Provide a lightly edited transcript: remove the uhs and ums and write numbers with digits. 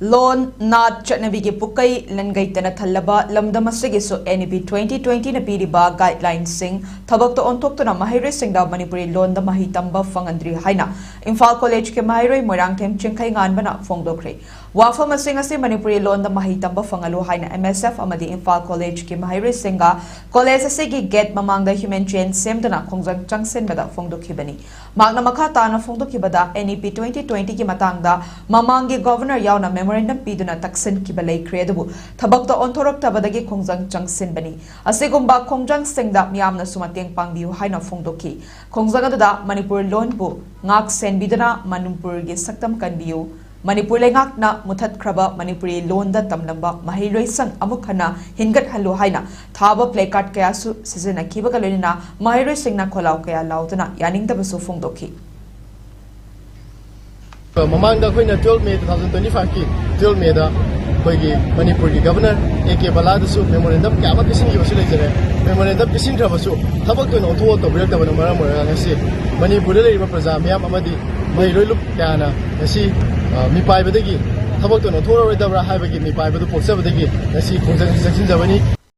Loan not Chatnavigi Pukai, Langaitana Talaba, Lamdamasigiso, NEP 2020 Napiriba guidelines sing, Tabak to Ontokuna Mahiri sing the Manipuri loan the Mahi tamba haina. Imphal College ke Mahiri, Morangkem Chinkaingan Bana phongdokhrae. Wafa Masingasi Manipuri loan the Mahi tamba phanghallu haina MSF amadi Imphal College ke Mahiri singa, College Sigi get mamang the human chain semdana Khongjang Changsen Bada phongdokhibani. Magna Makata na phongdokhibada NEP 2020 ki matangda, Mamangi Governor Yauna Memorandum Piduna Taksin Kibalay Credabu, Tabakta Ontorok Tabadagi Khongjang Changsen Bani. Asigumba Khongjang Singda Miamna Sumating Pangbiu Haina Phongdokhi. Khongjangada Manipur loan bu, Ngak Sen Bidana Manipur gi Saktam Kanbiu. Manipur Lengak na Mutat Kraba Manipuri londa Tamlamba Mahiloi Sang Amukhana Hingat Halu Haina Thaba Placard Kayasu Sizina Kibakalina Mahiroi Singna Kolau Kaya Lautana Yaning Tabasu Phongdokhi. Mamang da khoina 12 May 2025 ki 12 May da khoi Manipur ki governor AK Balad su memorandum kya ma kisin yosi le jare memorandum kisin thaba su thabak to no tho to brak ta bana mara mara ngasi Manipur le riba praja myam amadi mai roi lup kya na ngasi mi pai badagi thabak to no tho roi da bra hai bagi mi pai badu poksa badagi ngasi khongjang saksin jabani